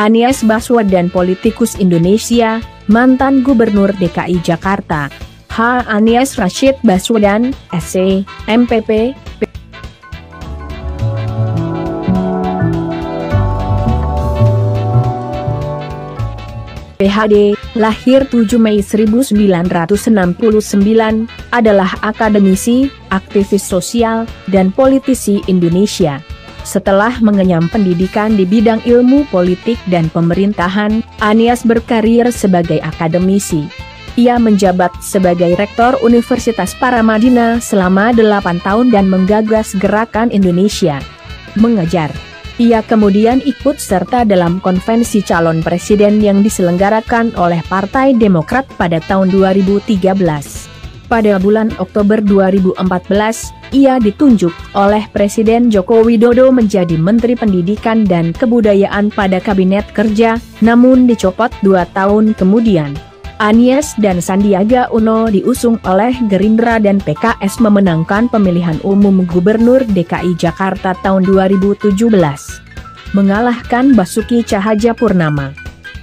Anies Baswedan politikus Indonesia, mantan Gubernur DKI Jakarta. Anies Rashid Baswedan, SC, MPP, PhD, lahir 7 Mei 1969, adalah akademisi, aktivis sosial, dan politisi Indonesia. Setelah mengenyam pendidikan di bidang ilmu politik dan pemerintahan, Anies berkarir sebagai akademisi. Ia menjabat sebagai Rektor Universitas Paramadina selama 8 tahun dan menggagas Gerakan Indonesia Mengajar. Ia kemudian ikut serta dalam konvensi calon presiden yang diselenggarakan oleh Partai Demokrat pada tahun 2013. Pada bulan Oktober 2014, ia ditunjuk oleh Presiden Joko Widodo menjadi Menteri Pendidikan dan Kebudayaan pada Kabinet Kerja, namun dicopot 2 tahun kemudian. Anies dan Sandiaga Uno diusung oleh Gerindra dan PKS memenangkan pemilihan umum Gubernur DKI Jakarta tahun 2017, mengalahkan Basuki Cahayapurnama.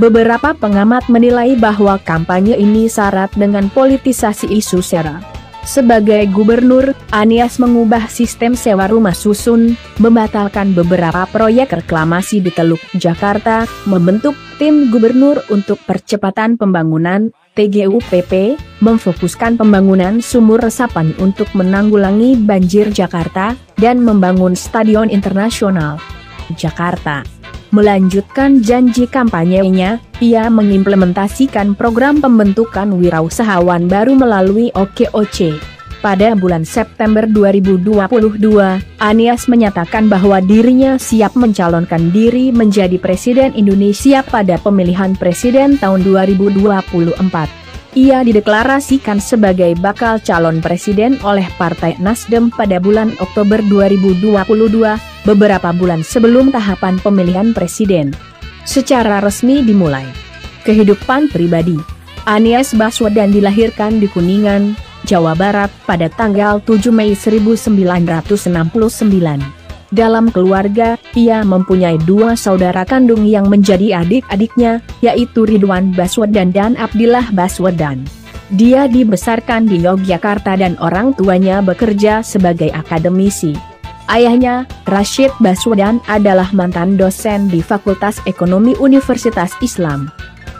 Beberapa pengamat menilai bahwa kampanye ini syarat dengan politisasi isu SARA. Sebagai gubernur, Anies mengubah sistem sewa rumah susun, membatalkan beberapa proyek reklamasi di Teluk Jakarta, membentuk tim gubernur untuk percepatan pembangunan, TGUPP, memfokuskan pembangunan sumur resapan untuk menanggulangi banjir Jakarta, dan membangun Stadion Internasional Jakarta. Melanjutkan janji kampanyenya, ia mengimplementasikan program pembentukan wirausahawan baru melalui OKOC. Pada bulan September 2022, Anies menyatakan bahwa dirinya siap mencalonkan diri menjadi Presiden Indonesia pada pemilihan presiden tahun 2024. Ia dideklarasikan sebagai bakal calon presiden oleh Partai Nasdem pada bulan Oktober 2022, beberapa bulan sebelum tahapan pemilihan presiden secara resmi dimulai. Kehidupan pribadi. Anies Baswedan dilahirkan di Kuningan, Jawa Barat pada tanggal 7 Mei 1969. Dalam keluarga, ia mempunyai 2 saudara kandung yang menjadi adik-adiknya, yaitu Ridwan Baswedan dan Abdillah Baswedan. Dia dibesarkan di Yogyakarta dan orang tuanya bekerja sebagai akademisi. Ayahnya, Rashid Baswedan, adalah mantan dosen di Fakultas Ekonomi Universitas Islam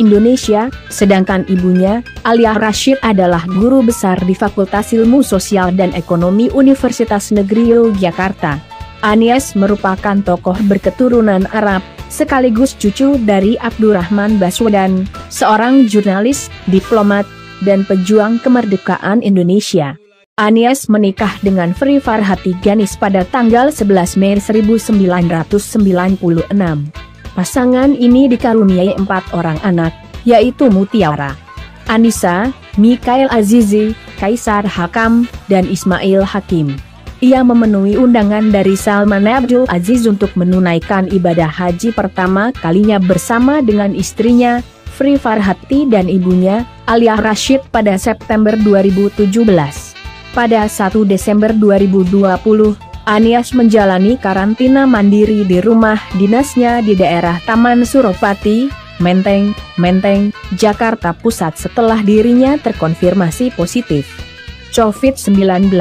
Indonesia, sedangkan ibunya, Alia Rashid, adalah guru besar di Fakultas Ilmu Sosial dan Ekonomi Universitas Negeri Yogyakarta. Anies merupakan tokoh berketurunan Arab, sekaligus cucu dari Abdurrahman Baswedan, seorang jurnalis, diplomat, dan pejuang kemerdekaan Indonesia. Anies menikah dengan Fri Farhati Ganis pada tanggal 11 Mei 1996. Pasangan ini dikaruniai 4 orang anak, yaitu Mutiara, Anissa, Mikael Azizi, Kaisar Hakam, dan Ismail Hakim. Ia memenuhi undangan dari Salman Abdul Aziz untuk menunaikan ibadah haji pertama kalinya bersama dengan istrinya, Fri Farhati, dan ibunya, Alia Rashid, pada September 2017. Pada 1 Desember 2020, Anies menjalani karantina mandiri di rumah dinasnya di daerah Taman Suropati, Menteng, Jakarta Pusat setelah dirinya terkonfirmasi positif COVID-19.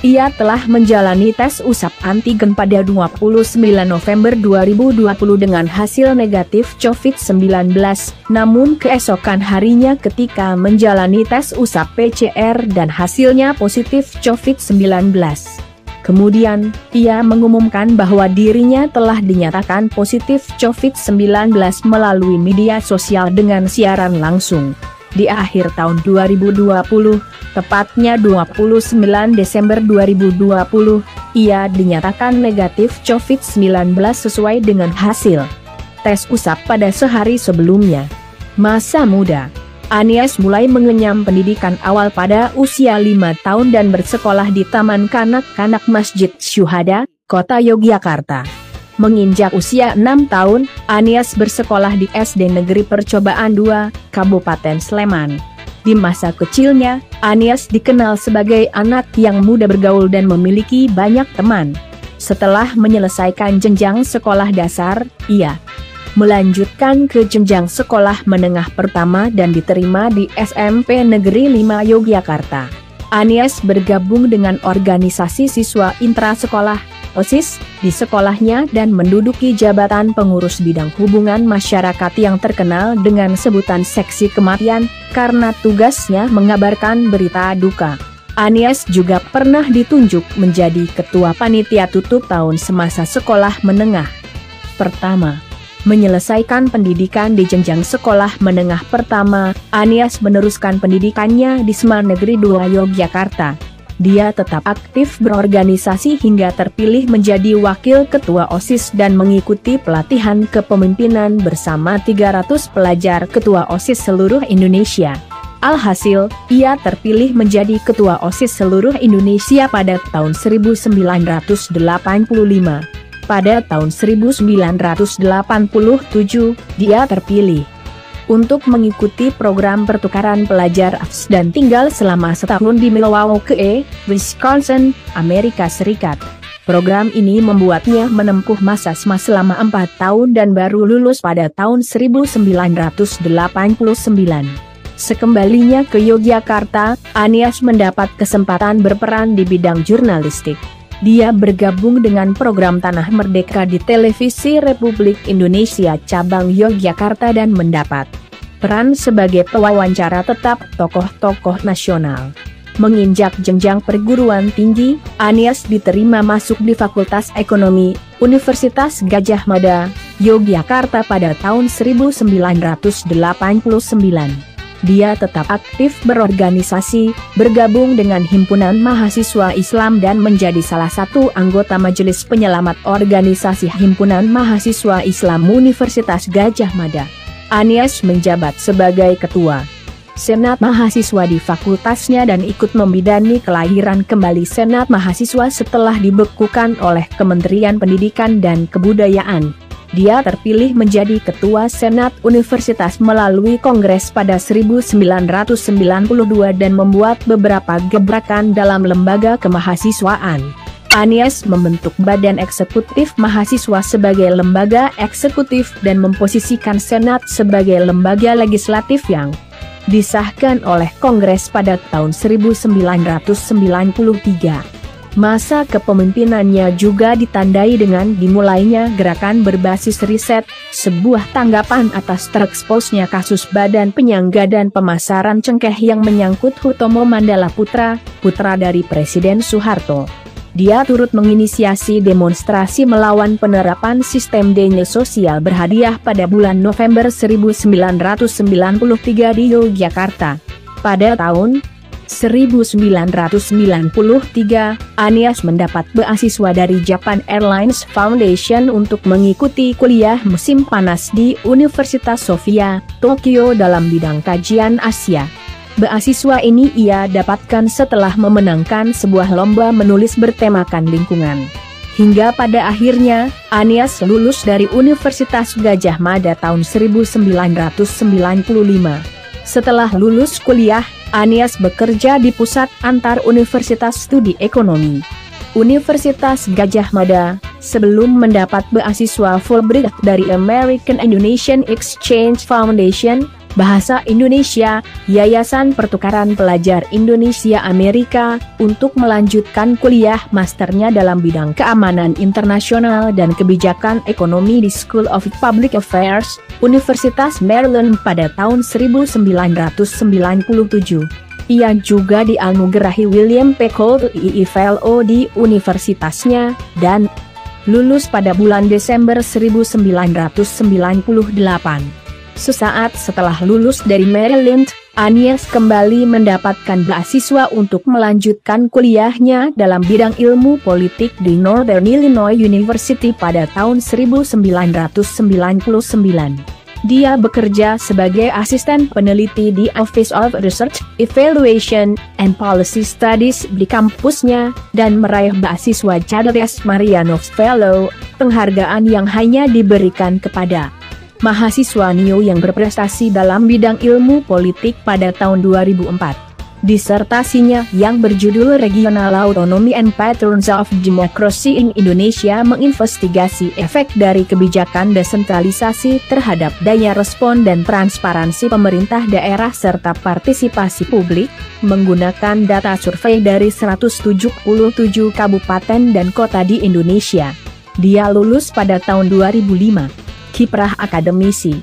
Ia telah menjalani tes usap antigen pada 29 November 2020 dengan hasil negatif COVID-19, namun keesokan harinya ketika menjalani tes usap PCR dan hasilnya positif COVID-19. Kemudian, ia mengumumkan bahwa dirinya telah dinyatakan positif COVID-19 melalui media sosial dengan siaran langsung. Di akhir tahun 2020, tepatnya 29 Desember 2020, ia dinyatakan negatif COVID-19 sesuai dengan hasil tes usap pada sehari sebelumnya. Masa muda. Anies mulai mengenyam pendidikan awal pada usia 5 tahun dan bersekolah di Taman Kanak-kanak Masjid Syuhada, Kota Yogyakarta. Menginjak usia 6 tahun, Anies bersekolah di SD Negeri Percobaan 2, Kabupaten Sleman. Di masa kecilnya, Anies dikenal sebagai anak yang mudah bergaul dan memiliki banyak teman. Setelah menyelesaikan jenjang sekolah dasar, ia melanjutkan ke jenjang sekolah menengah pertama dan diterima di SMP Negeri 5 Yogyakarta. Anies bergabung dengan organisasi siswa intrasekolah, OSIS, di sekolahnya dan menduduki jabatan pengurus bidang hubungan masyarakat yang terkenal dengan sebutan seksi kematian, karena tugasnya mengabarkan berita duka. Anies juga pernah ditunjuk menjadi ketua panitia tutup tahun semasa sekolah menengah pertama. Menyelesaikan pendidikan di jenjang sekolah menengah pertama, Anies meneruskan pendidikannya di SMA Negeri 2 Yogyakarta. Dia tetap aktif berorganisasi hingga terpilih menjadi wakil ketua OSIS dan mengikuti pelatihan kepemimpinan bersama 300 pelajar ketua OSIS seluruh Indonesia. Alhasil, ia terpilih menjadi ketua OSIS seluruh Indonesia pada tahun 1985. Pada tahun 1987, dia terpilih untuk mengikuti program pertukaran pelajar AFS dan tinggal selama setahun di Milwaukee, Wisconsin, Amerika Serikat. Program ini membuatnya menempuh masa SMA selama 4 tahun dan baru lulus pada tahun 1989. Sekembalinya ke Yogyakarta, Anies mendapat kesempatan berperan di bidang jurnalistik. Dia bergabung dengan program Tanah Merdeka di Televisi Republik Indonesia Cabang Yogyakarta dan mendapat peran sebagai pewawancara tetap tokoh-tokoh nasional. Menginjak jenjang perguruan tinggi, Anies diterima masuk di Fakultas Ekonomi, Universitas Gadjah Mada, Yogyakarta pada tahun 1989. Dia tetap aktif berorganisasi, bergabung dengan Himpunan Mahasiswa Islam dan menjadi salah satu anggota Majelis Penyelamat Organisasi Himpunan Mahasiswa Islam Universitas Gadjah Mada. Anies menjabat sebagai Ketua Senat Mahasiswa di fakultasnya dan ikut membidani kelahiran kembali Senat Mahasiswa setelah dibekukan oleh Kementerian Pendidikan dan Kebudayaan. Dia terpilih menjadi Ketua Senat Universitas melalui Kongres pada 1992 dan membuat beberapa gebrakan dalam lembaga kemahasiswaan. Anies membentuk Badan Eksekutif Mahasiswa sebagai lembaga eksekutif dan memposisikan Senat sebagai lembaga legislatif yang disahkan oleh Kongres pada tahun 1993. Masa kepemimpinannya juga ditandai dengan dimulainya gerakan berbasis riset, sebuah tanggapan atas tereksposnya kasus Badan Penyangga dan Pemasaran Cengkeh yang menyangkut Hutomo Mandala Putra, putra dari Presiden Soeharto. Dia turut menginisiasi demonstrasi melawan penerapan sistem dana sosial berhadiah pada bulan November 1993 di Yogyakarta. Pada tahun 1993, Anies mendapat beasiswa dari Japan Airlines Foundation untuk mengikuti kuliah musim panas di Universitas Sophia, Tokyo dalam bidang kajian Asia. Beasiswa ini ia dapatkan setelah memenangkan sebuah lomba menulis bertemakan lingkungan. Hingga pada akhirnya, Anies lulus dari Universitas Gadjah Mada tahun 1995. Setelah lulus kuliah, Anies bekerja di Pusat Antar Universitas Studi Ekonomi Universitas Gadjah Mada, sebelum mendapat beasiswa Fulbright dari American Indonesian Exchange Foundation, Bahasa Indonesia, Yayasan Pertukaran Pelajar Indonesia Amerika, untuk melanjutkan kuliah masternya dalam bidang keamanan internasional dan kebijakan ekonomi di School of Public Affairs, Universitas Maryland pada tahun 1997. Ia juga dianugerahi William P. Cole II Fellow di universitasnya, dan lulus pada bulan Desember 1998. Sesaat setelah lulus dari Maryland, Anies kembali mendapatkan beasiswa untuk melanjutkan kuliahnya dalam bidang ilmu politik di Northern Illinois University pada tahun 1999. Dia bekerja sebagai asisten peneliti di Office of Research, Evaluation, and Policy Studies di kampusnya, dan meraih beasiswa Charles Mariano Fellow, penghargaan yang hanya diberikan kepada mahasiswa New yang berprestasi dalam bidang ilmu politik pada tahun 2004. Disertasinya yang berjudul Regional Autonomy and Patterns of Democracy in Indonesia menginvestigasi efek dari kebijakan desentralisasi terhadap daya respon dan transparansi pemerintah daerah serta partisipasi publik, menggunakan data survei dari 177 kabupaten dan kota di Indonesia. Dia lulus pada tahun 2005. Kiprah akademisi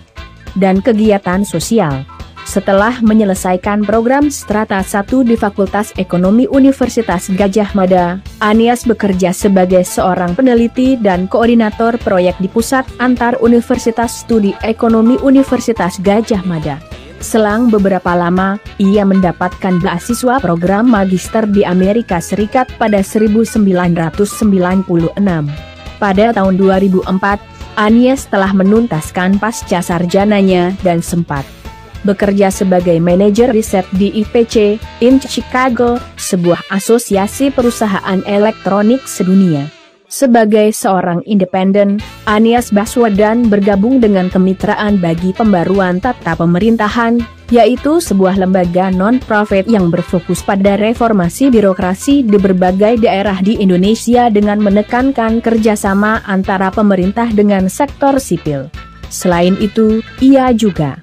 dan kegiatan sosial. Setelah menyelesaikan program Strata 1 di Fakultas Ekonomi Universitas Gadjah Mada, Anies bekerja sebagai seorang peneliti dan koordinator proyek di Pusat Antar Universitas Studi Ekonomi Universitas Gadjah Mada. Selang beberapa lama, ia mendapatkan beasiswa program magister di Amerika Serikat pada 1996. Pada tahun 2004, Anies telah menuntaskan pasca sarjananya dan sempat bekerja sebagai manajer riset di IPC, in Chicago, sebuah asosiasi perusahaan elektronik sedunia. Sebagai seorang independen, Anies Baswedan bergabung dengan Kemitraan Bagi Pembaruan Tata Pemerintahan, yaitu sebuah lembaga non-profit yang berfokus pada reformasi birokrasi di berbagai daerah di Indonesia dengan menekankan kerjasama antara pemerintah dengan sektor sipil. Selain itu, ia juga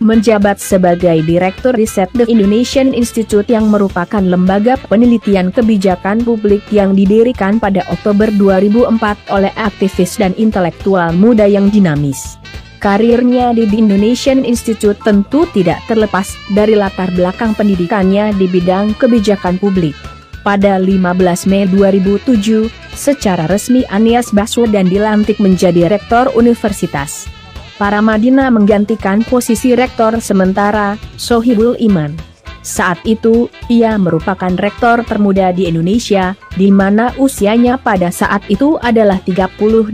menjabat sebagai Direktur Riset The Indonesian Institute yang merupakan lembaga penelitian kebijakan publik yang didirikan pada Oktober 2004 oleh aktivis dan intelektual muda yang dinamis. Karirnya di The Indonesian Institute tentu tidak terlepas dari latar belakang pendidikannya di bidang kebijakan publik. Pada 15 Mei 2007, secara resmi Anies Baswedan dilantik menjadi Rektor Universitas Paramadina menggantikan posisi rektor sementara, Sohibul Iman. Saat itu, ia merupakan rektor termuda di Indonesia, di mana usianya pada saat itu adalah 38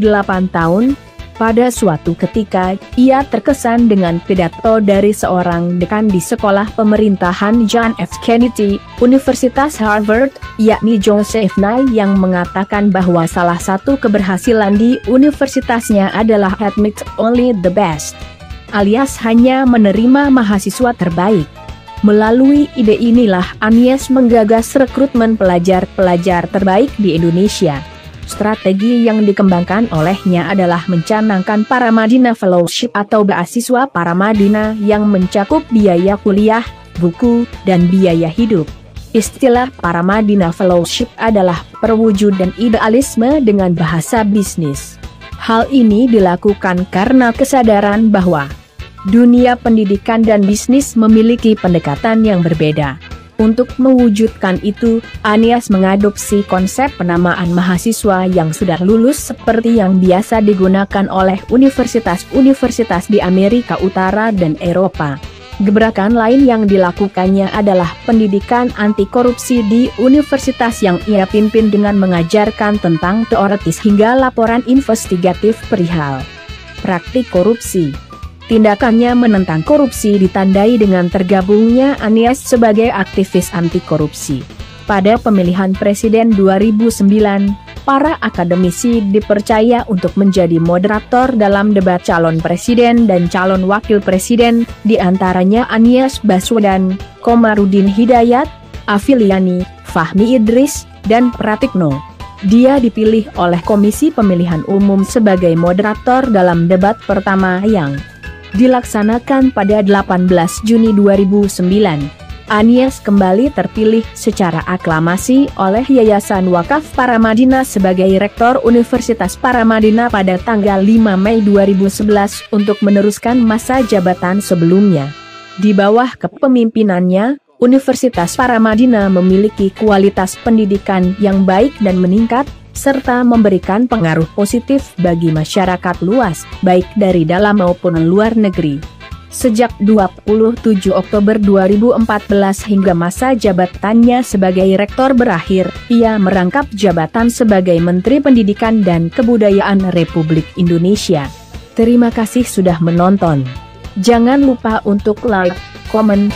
tahun. Pada suatu ketika, ia terkesan dengan pidato dari seorang dekan di Sekolah Pemerintahan John F. Kennedy, Universitas Harvard, yakni Joseph Nye, yang mengatakan bahwa salah satu keberhasilan di universitasnya adalah admit only the best, alias hanya menerima mahasiswa terbaik. Melalui ide inilah Anies menggagas rekrutmen pelajar-pelajar terbaik di Indonesia. Strategi yang dikembangkan olehnya adalah mencanangkan Paramadina Fellowship atau beasiswa Paramadina yang mencakup biaya kuliah, buku, dan biaya hidup. Istilah Paramadina Fellowship adalah perwujudan idealisme dengan bahasa bisnis. Hal ini dilakukan karena kesadaran bahwa dunia pendidikan dan bisnis memiliki pendekatan yang berbeda. Untuk mewujudkan itu, Anies mengadopsi konsep penamaan mahasiswa yang sudah lulus seperti yang biasa digunakan oleh universitas-universitas di Amerika Utara dan Eropa. Gebrakan lain yang dilakukannya adalah pendidikan anti korupsi di universitas yang ia pimpin dengan mengajarkan tentang teoritis hingga laporan investigatif perihal praktik korupsi. Tindakannya menentang korupsi ditandai dengan tergabungnya Anies sebagai aktivis anti korupsi. Pada pemilihan presiden 2009, para akademisi dipercaya untuk menjadi moderator dalam debat calon presiden dan calon wakil presiden, di antaranya Anies Baswedan, Komarudin Hidayat, Afiliani, Fahmi Idris, dan Pratikno. Dia dipilih oleh Komisi Pemilihan Umum sebagai moderator dalam debat pertama yang dilaksanakan pada 18 Juni 2009. Anies kembali terpilih secara aklamasi oleh Yayasan Wakaf Paramadina sebagai Rektor Universitas Paramadina pada tanggal 5 Mei 2011 untuk meneruskan masa jabatan sebelumnya. Di bawah kepemimpinannya, Universitas Paramadina memiliki kualitas pendidikan yang baik dan meningkat, serta memberikan pengaruh positif bagi masyarakat luas, baik dari dalam maupun luar negeri. Sejak 27 Oktober 2014 hingga masa jabatannya sebagai rektor berakhir, ia merangkap jabatan sebagai Menteri Pendidikan dan Kebudayaan Republik Indonesia. Terima kasih sudah menonton. Jangan lupa untuk like, komen,